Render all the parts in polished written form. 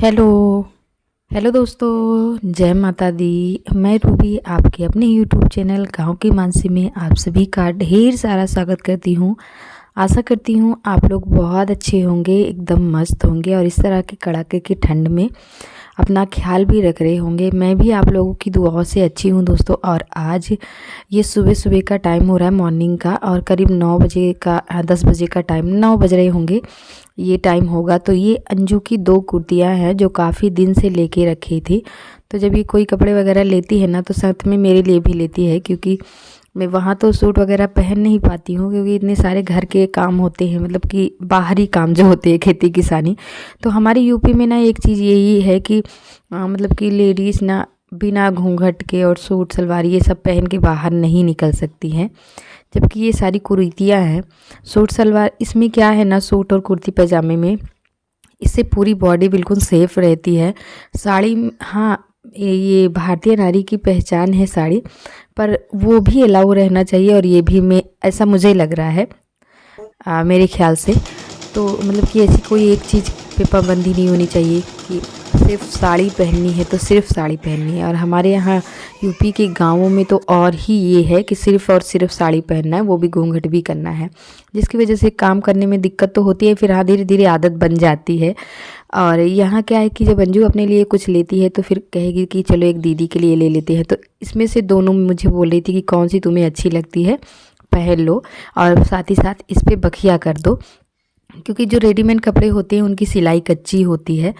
Hello hello दोस्तों, जय माता दी। मैं रूबी आपके अपने यूट्यूब चैनल गाँव की मानसी में आप सभी का ढेर सारा स्वागत करती हूँ। आशा करती हूँ आप लोग बहुत अच्छे होंगे, एकदम मस्त होंगे और इस तरह की कड़ाके की ठंड में अपना ख्याल भी रख रहे होंगे। मैं भी आप लोगों की दुआओं से अच्छी हूँ दोस्तों। और आज ये सुबह सुबह का टाइम हो रहा है, मॉर्निंग का, और करीब 9 बजे का 10 बजे का टाइम, 9 बज रहे होंगे ये टाइम होगा। तो ये अंजू की 2 कुर्तियाँ हैं जो काफ़ी दिन से लेके रखी थी। तो जब ये कोई कपड़े वगैरह लेती है ना तो साथ में मेरे लिए भी लेती है, क्योंकि मैं वहाँ तो सूट वगैरह पहन नहीं पाती हूँ क्योंकि इतने सारे घर के काम होते हैं, मतलब कि बाहरी काम जो होते हैं, खेती किसानी। तो हमारे यूपी में ना एक चीज़ यही है कि मतलब कि लेडीज़ ना बिना घूंघट के और सूट सलवार ये सब पहन के बाहर नहीं निकल सकती हैं। जबकि ये सारी कुरीतियाँ हैं सूट सलवार। इसमें क्या है ना, सूट और कुर्ती पैजामे में इससे पूरी बॉडी बिल्कुल सेफ रहती है। साड़ी, हाँ, ये भारतीय नारी की पहचान है साड़ी, पर वो भी अलाउ रहना चाहिए। और ये भी, मैं ऐसा मुझे लग रहा है मेरे ख्याल से। तो मतलब कि ऐसी कोई एक चीज़ पे पाबंदी नहीं होनी चाहिए कि सिर्फ साड़ी पहननी है तो सिर्फ साड़ी पहननी है। और हमारे यहाँ यूपी के गांवों में तो और ही ये है कि सिर्फ और सिर्फ साड़ी पहनना है, वो भी घूंघट भी करना है, जिसकी वजह से काम करने में दिक्कत तो होती है। फिर हाँ, धीरे धीरे आदत बन जाती है। और यहाँ क्या है कि जब अंजू अपने लिए कुछ लेती है तो फिर कहेगी कि चलो एक दीदी के लिए ले लेते हैं। तो इसमें से दोनों मुझे बोल रही थी कि कौन सी तुम्हें अच्छी लगती है पहन लो, और साथ ही साथ इस पर बखिया कर दो, क्योंकि जो रेडीमेड कपड़े होते हैं उनकी सिलाई कच्ची होती है।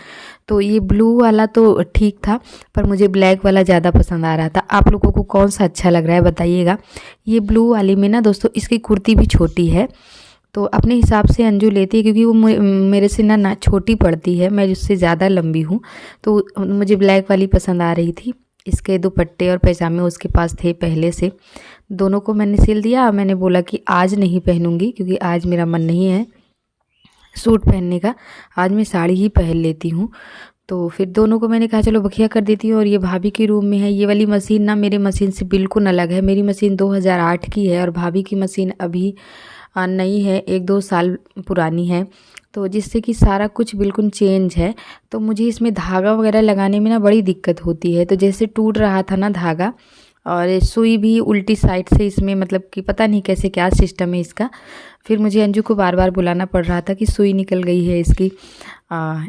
तो ये ब्लू वाला तो ठीक था, पर मुझे ब्लैक वाला ज़्यादा पसंद आ रहा था। आप लोगों को कौन सा अच्छा लग रहा है बताइएगा। ये ब्लू वाली में ना दोस्तों, इसकी कुर्ती भी छोटी है, तो अपने हिसाब से अंजू लेती है, क्योंकि वो मेरे से ना छोटी पड़ती है, मैं उससे ज़्यादा लंबी हूँ। तो मुझे ब्लैक वाली पसंद आ रही थी। इसके दुपट्टे और पैजामे उसके पास थे पहले से, दोनों को मैंने सिल दिया। मैंने बोला कि आज नहीं पहनूंगी क्योंकि आज मेरा मन नहीं है सूट पहनने का, आज मैं साड़ी ही पहन लेती हूँ। तो फिर दोनों को मैंने कहा चलो बखिया कर देती हूँ। और ये भाभी के रूम में है। ये वाली मशीन ना मेरी मशीन से बिल्कुल अलग है। मेरी मशीन 2008 की है और भाभी की मशीन अभी नई है, 1-2 साल पुरानी है। तो जिससे कि सारा कुछ बिल्कुल चेंज है। तो मुझे इसमें धागा वगैरह लगाने में ना बड़ी दिक्कत होती है। तो जैसे टूट रहा था ना धागा, और सुई भी उल्टी साइड से इसमें, मतलब कि पता नहीं कैसे क्या सिस्टम है इसका। फिर मुझे अंजू को बार बार बुलाना पड़ रहा था कि सुई निकल गई है इसकी,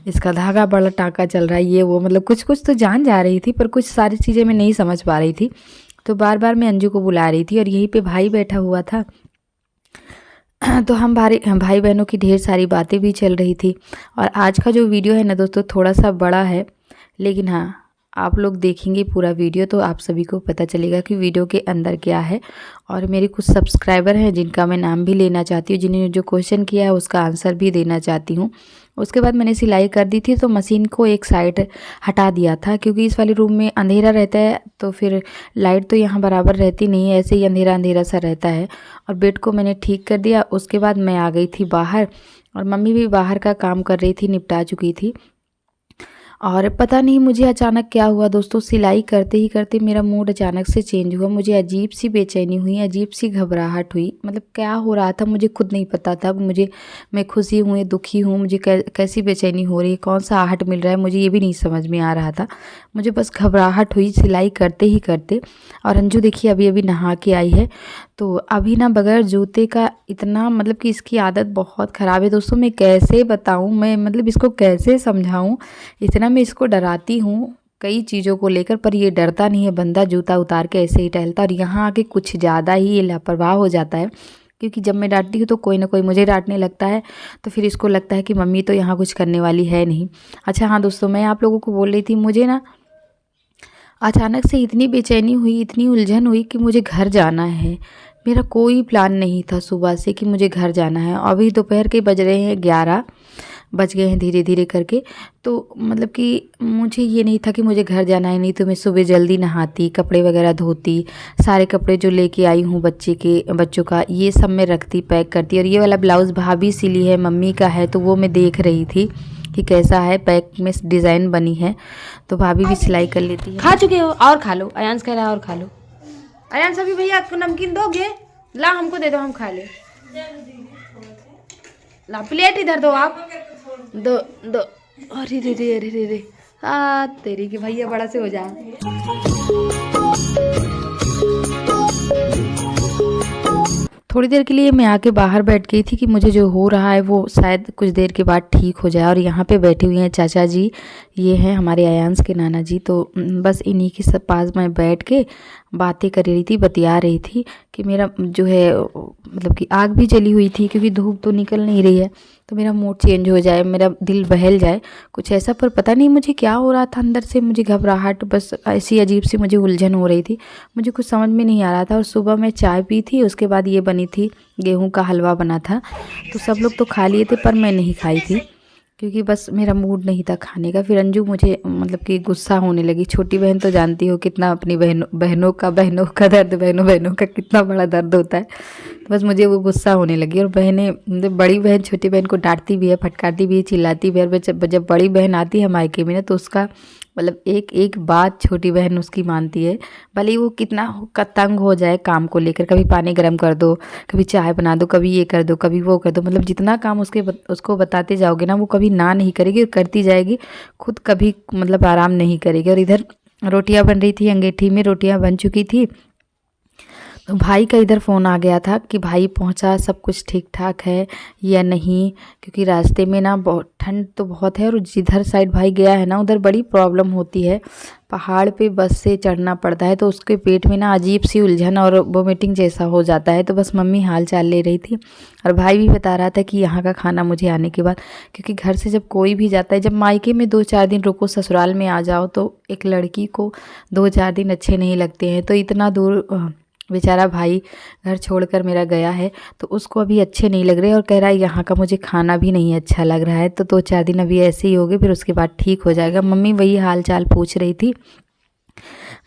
इसका धागा बड़ा टाँका चल रहा है, ये वो, मतलब कुछ कुछ तो जान जा रही थी पर कुछ सारी चीज़ें मैं नहीं समझ पा रही थी। तो बार बार मैं अंजू को बुला रही थी और यहीं पे भाई बैठा हुआ था। तो हम भाई बहनों की ढेर सारी बातें भी चल रही थी। और आज का जो वीडियो है ना दोस्तों, थोड़ा सा बड़ा है, लेकिन हाँ, आप लोग देखेंगे पूरा वीडियो तो आप सभी को पता चलेगा कि वीडियो के अंदर क्या है। और मेरे कुछ सब्सक्राइबर हैं जिनका मैं नाम भी लेना चाहती हूँ, जिन्होंने जो क्वेश्चन किया है उसका आंसर भी देना चाहती हूँ। उसके बाद मैंने सिलाई कर दी थी, तो मशीन को एक साइड हटा दिया था, क्योंकि इस वाले रूम में अंधेरा रहता है, तो फिर लाइट तो यहाँ बराबर रहती नहीं है, ऐसे ही अंधेरा अंधेरा सा रहता है। और बेड को मैंने ठीक कर दिया। उसके बाद मैं आ गई थी बाहर, और मम्मी भी बाहर का काम कर रही थी, निपटा चुकी थी। और पता नहीं मुझे अचानक क्या हुआ दोस्तों, सिलाई करते ही करते मेरा मूड अचानक से चेंज हुआ। मुझे अजीब सी बेचैनी हुई, अजीब सी घबराहट हुई। मतलब क्या हो रहा था मुझे खुद नहीं पता था। मैं खुशी हूँ, दुखी हूँ, मुझे कैसी बेचैनी हो रही है, कौन सा आहट मिल रहा है, मुझे ये भी नहीं समझ में आ रहा था। मुझे बस घबराहट हुई सिलाई करते ही करते। और अंजू देखिए अभी अभी नहा के आई है, तो अभी ना बगैर जूते का इतना, मतलब कि इसकी आदत बहुत ख़राब है दोस्तों। मैं कैसे बताऊँ, मैं मतलब इसको कैसे समझाऊँ। इतना मैं इसको डराती हूँ कई चीज़ों को लेकर, पर ये डरता नहीं है। बंदा जूता उतार के ऐसे ही टहलता, और यहाँ आके कुछ ज़्यादा ही ये लापरवाह हो जाता है। क्योंकि जब मैं डांटती हूँ तो कोई ना कोई मुझे डांटने लगता है, तो फिर इसको लगता है कि मम्मी तो यहाँ कुछ करने वाली है नहीं। अच्छा हाँ दोस्तों, मैं आप लोगों को बोल रही थी, मुझे ना अचानक से इतनी बेचैनी हुई, इतनी उलझन हुई कि मुझे घर जाना है। मेरा कोई प्लान नहीं था सुबह से कि मुझे घर जाना है। अभी दोपहर के बज रहे हैं 11, बज गए हैं धीरे धीरे करके। तो मतलब कि मुझे ये नहीं था कि मुझे घर जाना है, नहीं तो मैं सुबह जल्दी नहाती, कपड़े वगैरह धोती, सारे कपड़े जो लेके आई हूँ बच्चों का ये सब मैं रखती, पैक करती। और ये वाला ब्लाउज़ भाभी सिली है, मम्मी का है, तो वो मैं देख रही थी कि कैसा है, पैक में डिज़ाइन बनी है, तो भाभी भी सिलाई कर लेती है। खा चुके हो और खा लो। अयांश कह रहा है और खा लो। अयांश अभी भैया आपको नमकीन दोगे? ला हमको दे दो, हम खा ले। ला प्लेट इधर दो, आप दो दो अरे रे रे अरे रे रे, हाँ तेरी की भैया बड़ा से हो जा। थोड़ी देर के लिए मैं आके बाहर बैठ गई थी कि मुझे जो हो रहा है वो शायद कुछ देर के बाद ठीक हो जाए। और यहाँ पे बैठे हुए हैं चाचा जी, ये हैं हमारे अयांश के नाना जी। तो बस इन्हीं के सब पास मैं बैठ के बातें कर रही थी, बतिया रही थी कि मेरा जो है मतलब कि आग भी जली हुई थी क्योंकि धूप तो निकल नहीं रही है, तो मेरा मूड चेंज हो जाए, मेरा दिल बहल जाए कुछ ऐसा। पर पता नहीं मुझे क्या हो रहा था अंदर से, मुझे घबराहट, बस ऐसी अजीब सी मुझे उलझन हो रही थी, मुझे कुछ समझ में नहीं आ रहा था। और सुबह मैं चाय पी थी, उसके बाद ये बनी थी, गेहूं का हलवा बना था। तो सब लोग तो खा लिए थे पर मैं नहीं खाई थी क्योंकि बस मेरा मूड नहीं था खाने का। फिर अंजू मुझे मतलब कि गुस्सा होने लगी। छोटी बहन तो जानती हो कितना अपनी बहनों का दर्द, बहनों का कितना बड़ा दर्द होता है। तो बस मुझे वो गुस्सा होने लगी। और बहनें मतलब बड़ी बहन छोटी बहन को डांटती भी है, फटकारती भी है, चिल्लाती भी है। और जब बड़ी बहन आती है मायके में ना, तो उसका मतलब एक एक बात छोटी बहन उसकी मानती है, भले ही वो कितना तंग हो जाए काम को लेकर। कभी पानी गर्म कर दो, कभी चाय बना दो, कभी ये कर दो, कभी वो कर दो। मतलब जितना काम उसको बताते जाओगे ना, वो कभी ना नहीं करेगी और करती जाएगी, खुद कभी मतलब आराम नहीं करेगी। और इधर रोटियां बन रही थी, अंगीठी में रोटियां बन चुकी थी। तो भाई का इधर फ़ोन आ गया था कि भाई पहुंचा, सब कुछ ठीक ठाक है या नहीं, क्योंकि रास्ते में ना बहुत ठंड तो बहुत है। और जिधर साइड भाई गया है ना, उधर बड़ी प्रॉब्लम होती है, पहाड़ पे बस से चढ़ना पड़ता है, तो उसके पेट में ना अजीब सी उलझन और वोमिटिंग जैसा हो जाता है। तो बस मम्मी हाल चाल ले रही थी। और भाई भी बता रहा था कि यहाँ का खाना मुझे आने के बाद, क्योंकि घर से जब कोई भी जाता है, जब मायके में 2-4 दिन रुको, ससुराल में आ जाओ, तो एक लड़की को 2-4 दिन अच्छे नहीं लगते हैं। तो इतना दूर बेचारा भाई घर छोड़कर मेरा गया है, तो उसको अभी अच्छे नहीं लग रहे और कह रहा है यहाँ का मुझे खाना भी नहीं अच्छा लग रहा है। तो 2-4 दिन अभी ऐसे ही हो गए, फिर उसके बाद ठीक हो जाएगा। मम्मी वही हाल चाल पूछ रही थी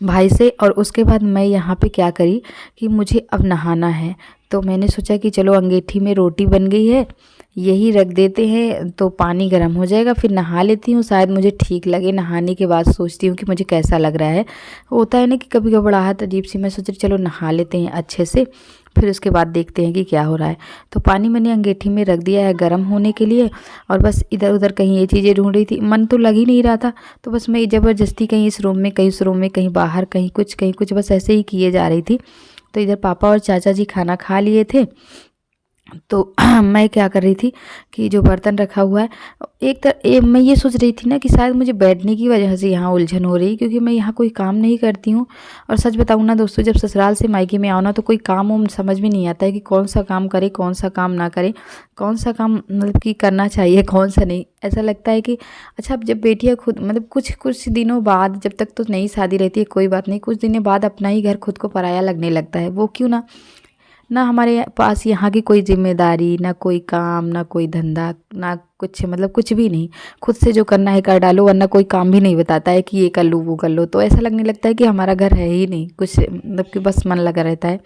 भाई से। और उसके बाद मैं यहाँ पे क्या करी कि मुझे अब नहाना है, तो मैंने सोचा कि चलो अंगीठी में रोटी बन गई है, यही रख देते हैं, तो पानी गर्म हो जाएगा, फिर नहा लेती हूँ, शायद मुझे ठीक लगे। नहाने के बाद सोचती हूँ कि मुझे कैसा लग रहा है। होता है ना कि कभी घबराहट अजीब सी, मैं सोच रही चलो नहा लेते हैं अच्छे से, फिर उसके बाद देखते हैं कि क्या हो रहा है। तो पानी मैंने अंगीठी में रख दिया है गर्म होने के लिए। और बस इधर उधर कहीं ये चीज़ें ढूंढ रही थी, मन तो लग ही नहीं रहा था। तो बस मैं ज़बरदस्ती कहीं इस रूम में, कहीं उस रूम में, कहीं बाहर, कहीं कुछ बस ऐसे ही किए जा रही थी। तो इधर पापा और चाचा जी खाना खा लिए थे। तो मैं क्या कर रही थी कि जो बर्तन रखा हुआ है, मैं ये सोच रही थी ना कि शायद मुझे बैठने की वजह से यहाँ उलझन हो रही, क्योंकि मैं यहाँ कोई काम नहीं करती हूँ। और सच बताऊँ ना दोस्तों, जब ससुराल से मायके में आओ ना, तो कोई काम उम समझ में नहीं आता है कि कौन सा काम करे, कौन सा काम ना करे, कौन सा काम मतलब कि करना चाहिए, कौन सा नहीं। ऐसा लगता है कि अच्छा, अब जब बेटियाँ खुद मतलब कुछ दिनों बाद, जब तक तो नई शादी रहती है कोई बात नहीं, कुछ दिनों बाद अपना ही घर खुद को पराया लगने लगता है। वो क्यों ना हमारे पास यहाँ की कोई जिम्मेदारी, ना कोई काम, ना कोई धंधा, ना कुछ मतलब कुछ भी नहीं। खुद से जो करना है कर डालो, वरना कोई काम भी नहीं बताता है कि ये कर लो वो कर लो। तो ऐसा लगने लगता है कि हमारा घर है ही नहीं कुछ, मतलब कि बस मन लगा रहता है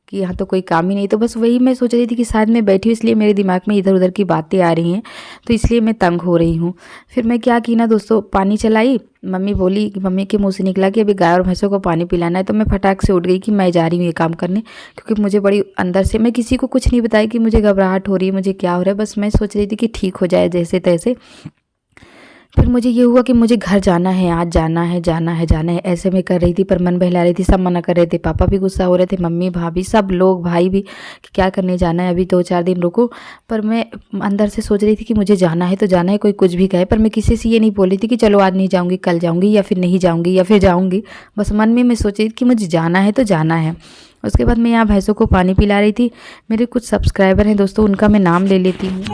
कि यहाँ तो कोई काम ही नहीं। तो बस वही मैं सोच रही थी कि शायद मैं बैठी हूँ इसलिए मेरे दिमाग में इधर उधर की बातें आ रही हैं, तो इसलिए मैं तंग हो रही हूँ। फिर मैं क्या की ना दोस्तों, पानी चलाई। मम्मी बोली कि मम्मी के मुंह से निकला कि अभी गाय और भैंसों को पानी पिलाना है। तो मैं फटाक से उठ गई कि मैं जा रही हूँ ये काम करने, क्योंकि मुझे बड़ी अंदर से, मैं किसी को कुछ नहीं बताया कि मुझे घबराहट हो रही है, मुझे क्या हो रहा है। बस मैं सोच रही थी कि ठीक हो जाए जैसे तैसे। फिर मुझे ये हुआ कि मुझे घर जाना है, आज जाना है, ऐसे मैं कर रही थी। पर मन बहला रही थी, सब मना कर रहे थे, पापा भी गुस्सा हो रहे थे, मम्मी भाभी सब लोग, भाई भी, कि क्या करने जाना है, अभी 2-4 दिन रुको। पर मैं अंदर से सोच रही थी कि मुझे जाना है तो जाना है, कोई कुछ भी कहे। पर मैं किसी से ये नहीं बोल रही थी कि चलो आज नहीं जाऊँगी, कल जाऊँगी, या फिर नहीं जाऊँगी, या फिर जाऊँगी। बस मन में मैं सोच रही थी कि मुझे जाना है तो जाना है। उसके बाद मैं यहाँ भैंसों को पानी पिला रही थी। मेरे कुछ सब्सक्राइबर हैं दोस्तों, उनका मैं नाम ले लेती हूँ।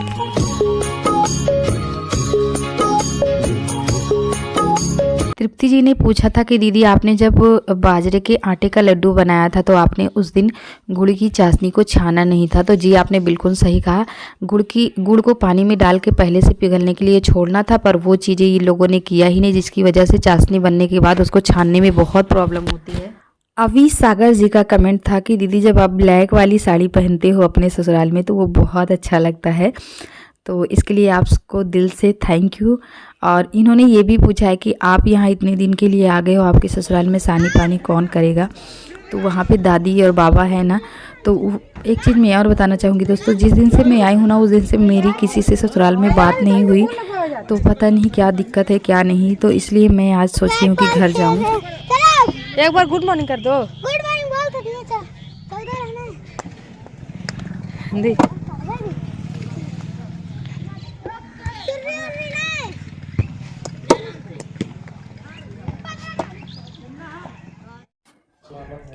तृप्ति जी ने पूछा था कि दीदी आपने जब बाजरे के आटे का लड्डू बनाया था तो आपने उस दिन गुड़ की चाशनी को छाना नहीं था। तो जी आपने बिल्कुल सही कहा, गुड़ को पानी में डाल के पहले से पिघलने के लिए छोड़ना था, पर वो चीज़ें ये लोगों ने किया ही नहीं, जिसकी वजह से चाशनी बनने के बाद उसको छानने में बहुत प्रॉब्लम होती है। अभी सागर जी का कमेंट था कि दीदी जब आप ब्लैक वाली साड़ी पहनते हो अपने ससुराल में तो वो बहुत अच्छा लगता है, तो इसके लिए आपको दिल से थैंक यू। और इन्होंने ये भी पूछा है कि आप यहाँ इतने दिन के लिए आ गए हो, आपके ससुराल में सानी पानी कौन करेगा। तो वहाँ पे दादी और बाबा है ना, तो एक चीज़ मैं और बताना चाहूँगी दोस्तों, जिस दिन से मैं आई हूँ ना उस दिन से मेरी किसी से ससुराल में बात नहीं हुई, तो पता नहीं क्या दिक्कत है क्या नहीं, तो इसलिए मैं आज सोच रही हूँ कि घर जाऊँ। एक बार गुड मॉर्निंग कर दो। गुड मॉर्निंग बोल सकती है। चल इधर रहना है। दे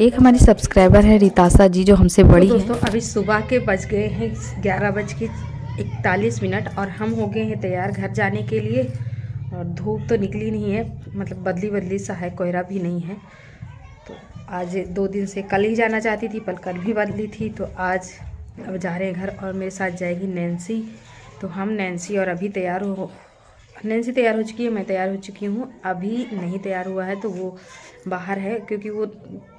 एक हमारी सब्सक्राइबर है रिताशा जी, जो हमसे बड़ी है। दोस्तों अभी सुबह के बज गए हैं 11:41 और हम हो गए हैं तैयार घर जाने के लिए। और धूप तो निकली नहीं है, मतलब बदली बदली सा है, कोहरा भी नहीं है। तो आज 2 दिन से कल ही जाना चाहती थी पर कल भी बदली थी, तो आज अब जा रहे हैं घर। और मेरे साथ जाएगी नैन्सी। तो हम नैन्सी और अभी नैन्सी तैयार हो चुकी है, मैं तैयार हो चुकी हूँ। अभी नहीं तैयार हुआ है तो वो बाहर है, क्योंकि वो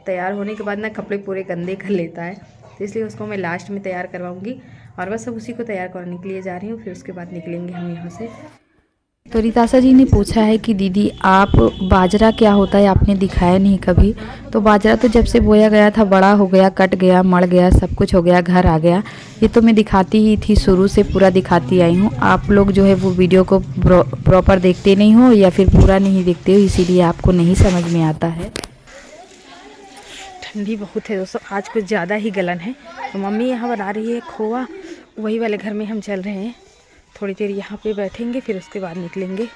तैयार होने के बाद ना कपड़े पूरे गंदे कर लेता है, तो इसलिए उसको मैं लास्ट में तैयार करवाऊँगी। और बस अब उसी को तैयार करने के लिए जा रही हूँ, फिर उसके बाद निकलेंगे हम यहाँ से। तो रिताशा जी ने पूछा है कि दीदी आप बाजरा क्या होता है आपने दिखाया नहीं कभी। तो बाजरा तो जब से बोया गया था बड़ा हो गया, कट गया, मड़ गया, सब कुछ हो गया, घर आ गया। ये तो मैं दिखाती ही थी, शुरू से पूरा दिखाती आई हूँ। आप लोग जो है वो वीडियो को प्रॉपर देखते नहीं हो या फिर पूरा नहीं देखते हो, इसीलिए आपको नहीं समझ में आता है। ठंडी बहुत है दोस्तों, आज कुछ ज़्यादा ही गलन है। तो मम्मी यहाँ बना रही है खोआ, वही वाले घर में हम चल रहे हैं। थोड़ी देर यहाँ पे बैठेंगे, फिर उसके बाद निकलेंगे।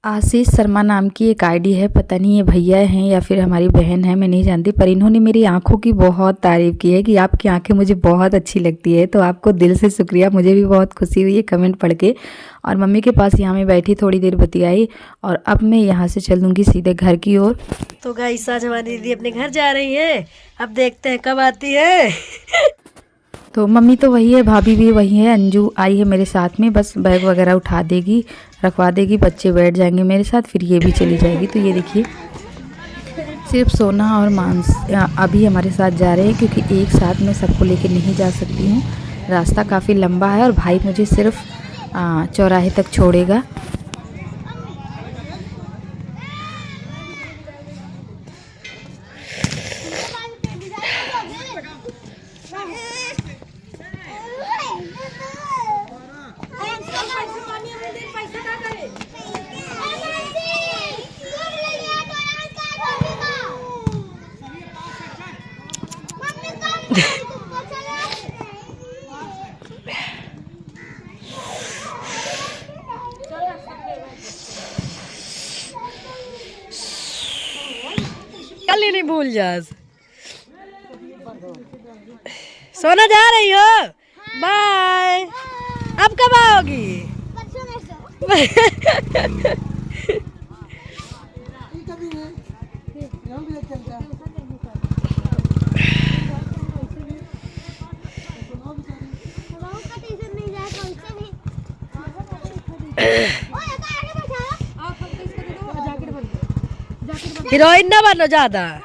आशीष शर्मा नाम की एक आईडी है, पता नहीं ये भैया हैं या फिर हमारी बहन है, मैं नहीं जानती, पर इन्होंने मेरी आंखों की बहुत तारीफ़ की है कि आपकी आंखें मुझे बहुत अच्छी लगती है। तो आपको दिल से शुक्रिया, मुझे भी बहुत खुशी हुई है कमेंट पढ़ के। और मम्मी के पास यहाँ मैं बैठी थोड़ी देर बतियाई, और अब मैं यहाँ से चल दूँगी सीधे घर की ओर। तो गाइस आज हमारी दीदी अपने घर जा रही है, अब देखते हैं कब आती है। तो मम्मी तो वही है, भाभी भी वही है, अंजू आई है मेरे साथ में, बस बैग वगैरह उठा देगी, रखवा देगी, बच्चे बैठ जाएंगे मेरे साथ, फिर ये भी चली जाएगी। तो ये देखिए सिर्फ सोना और मांस अभी हमारे साथ जा रहे हैं, क्योंकि एक साथ मैं सबको लेके नहीं जा सकती हूँ, रास्ता काफ़ी लंबा है और भाई मुझे सिर्फ चौराहे तक छोड़ेगा। कल ही नहीं भूल जा। सोना जा रही हो, बाय। अब कब आओगी? हीरोइन ना बनो ज्यादा।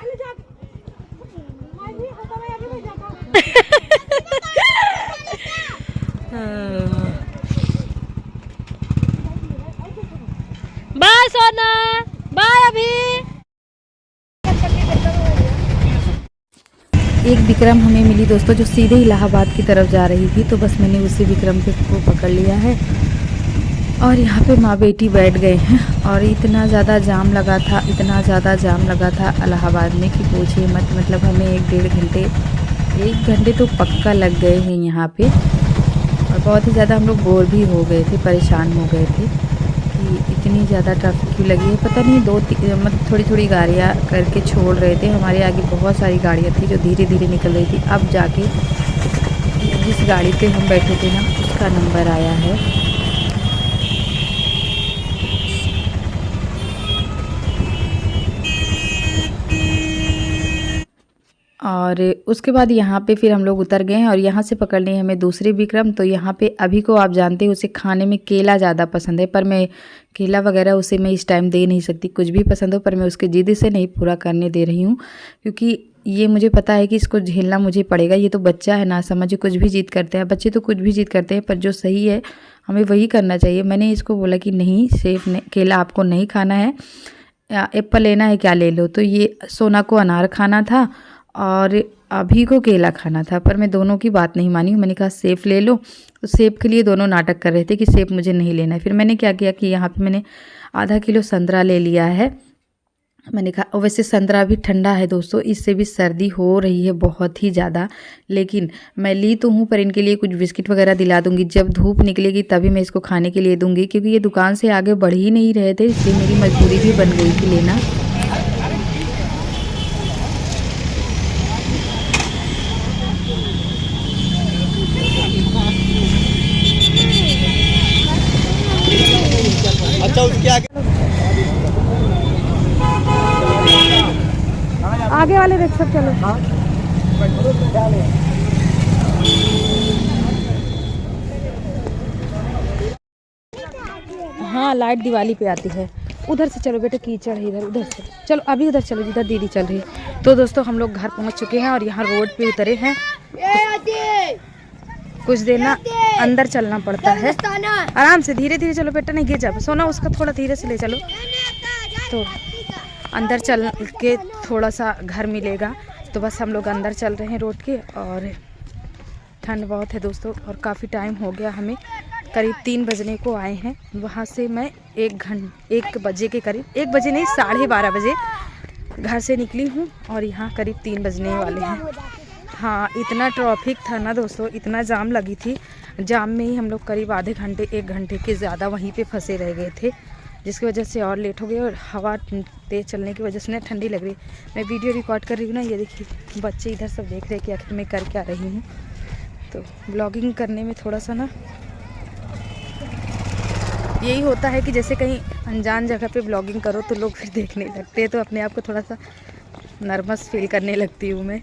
बाय सोना, बाय। अभी एक विक्रम हमें मिली दोस्तों, जो सीधे इलाहाबाद की तरफ जा रही थी, तो बस मैंने उसी विक्रम को पकड़ लिया है। और यहाँ पे माँ बेटी बैठ गए हैं, और इतना ज़्यादा जाम लगा था, इतना ज़्यादा जाम लगा था इलाहाबाद में कि पूछिए मत। मतलब हमें 1 घंटे तो पक्का लग गए हैं यहाँ पे, और बहुत ही ज़्यादा हम लोग बोर भी हो गए थे, परेशान हो गए थे कि इतनी ज़्यादा ट्रैफिक क्यों लगी है। पता नहीं, मतलब थोड़ी गाड़ियाँ करके छोड़ रहे थे, हमारे आगे बहुत सारी गाड़ियाँ थी जो धीरे धीरे निकल रही थी। अब जाके जिस गाड़ी पे हम बैठे थे ना, उसका नंबर आया है। और उसके बाद यहाँ पे फिर हम लोग उतर गए हैं, और यहाँ से पकड़ लिए हमें दूसरे विक्रम। तो यहाँ पे अभी को आप जानते हैं उसे खाने में केला ज़्यादा पसंद है, पर मैं केला वगैरह उसे मैं इस टाइम दे नहीं सकती, कुछ भी पसंद हो, पर मैं उसके जिद से नहीं पूरा करने दे रही हूँ, क्योंकि ये मुझे पता है कि इसको झेलना मुझे पड़ेगा। ये तो बच्चा है, ना समझे, कुछ भी जिद करते हैं, बच्चे तो कुछ भी जिद करते हैं, पर जो सही है हमें वही करना चाहिए। मैंने इसको बोला कि नहीं, सेफ केला आपको नहीं खाना है, एप्पल लेना है क्या ले लो। तो ये सोना को अनार खाना था और अभी को केला खाना था, पर मैं दोनों की बात नहीं मानी। मैंने कहा सेब ले लो, तो सेब के लिए दोनों नाटक कर रहे थे कि सेब मुझे नहीं लेना है। फिर मैंने क्या किया कि यहाँ पे मैंने आधा किलो संतरा ले लिया है। मैंने कहा वैसे संतरा भी ठंडा है दोस्तों, इससे भी सर्दी हो रही है बहुत ही ज़्यादा, लेकिन मैं ली तो हूँ पर इनके लिए कुछ बिस्किट वगैरह दिला दूँगी। जब धूप निकलेगी तभी मैं इसको खाने के लिए दूँगी, क्योंकि ये दुकान से आगे बढ़ ही नहीं रहे थे, इसलिए मेरी मजबूरी भी बन गई थी लेना। अच्छा उसके आगे वाले देख सब चलो। हाँ लाइट दिवाली पे आती है। उधर से चलो बेटे, कीचड़ है इधर, उधर से चलो, अभी उधर चलो जिधर दीदी चल रही है। तो दोस्तों हम लोग घर पहुंच चुके हैं और यहाँ रोड पे उतरे हैं। कुछ देर ना अंदर चलना पड़ता है, आराम से धीरे धीरे चलो बेटा, नहीं गिर जाओ। सोना उसका थोड़ा धीरे से ले चलो। तो अंदर चल के थोड़ा सा घर मिलेगा, तो बस हम लोग अंदर चल रहे हैं रोड के। और ठंड बहुत है दोस्तों, और काफ़ी टाइम हो गया, हमें करीब 3 बजने को आए हैं। वहाँ से मैं 1 बजे के करीब, 1 बजे नहीं 12:30 बजे घर से निकली हूँ और यहाँ करीब 3 बजने वाले हैं। हाँ इतना ट्रैफिक था ना दोस्तों, इतना जाम लगी थी, जाम में ही हम लोग करीब आधे घंटे 1 घंटे के ज़्यादा वहीं पे फंसे रह गए थे, जिसकी वजह से और लेट हो गए। और हवा तेज़ चलने की वजह से ना ठंडी लग रही। मैं वीडियो रिकॉर्ड कर रही हूँ ना, ये देखिए बच्चे इधर सब देख रहे हैं कि आखिर मैं कर क्या रही हूँ। तो ब्लॉगिंग करने में थोड़ा सा ना यही होता है कि जैसे कहीं अनजान जगह पे ब्लॉगिंग करो तो लोग फिर देखने लगते हैं, तो अपने आप को थोड़ा सा नर्वस फील करने लगती हूँ मैं,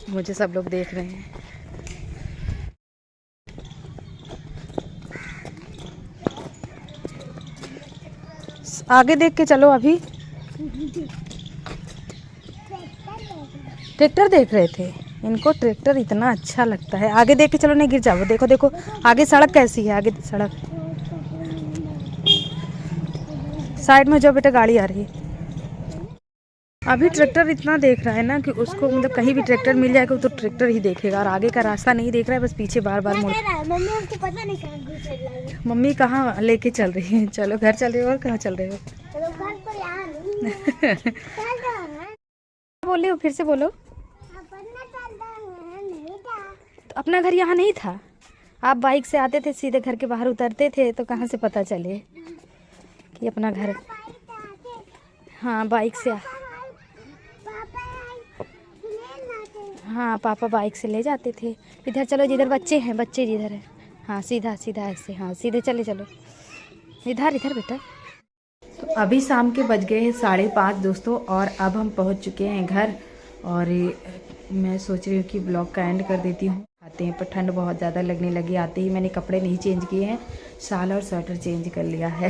मुझे सब लोग देख रहे हैं। आगे देख के चलो। अभी ट्रैक्टर देख रहे थे, इनको ट्रैक्टर इतना अच्छा लगता है। आगे देख के चलो, नहीं गिर जाओ। देखो देखो आगे सड़क कैसी है, आगे सड़क, साइड में जाओ बेटा, गाड़ी आ रही है। अभी ट्रैक्टर इतना देख रहा है ना कि उसको मतलब कहीं भी ट्रैक्टर मिल जाएगा तो ट्रैक्टर ही देखेगा, और आगे का रास्ता नहीं देख रहा है, बस पीछे बार बार मुड़। मम्मी कहाँ लेके चल रही है? चलो घर चल रहे हो, और कहाँ चल रहे हो? बोल रहे हो, फिर से बोलो। तो अपना घर यहाँ नहीं था? आप बाइक से आते थे, सीधे घर के बाहर उतरते थे, तो कहाँ से पता चले कि अपना घर? हाँ बाइक से हाँ पापा बाइक से ले जाते थे। इधर चलो, जिधर बच्चे हैं, बच्चे जिधर है, हाँ सीधा सीधा ऐसे, हाँ सीधे चले चलो, इधर इधर बेटा। तो अभी शाम के बज गए हैं 5:30 दोस्तों, और अब हम पहुंच चुके हैं घर। और मैं सोच रही हूँ कि ब्लॉग का एंड कर देती हूँ। आते हैं पर ठंड बहुत ज़्यादा लगने लगी। आते ही मैंने कपड़े नहीं चेंज किए हैं, शाल और स्वेटर चेंज कर लिया है।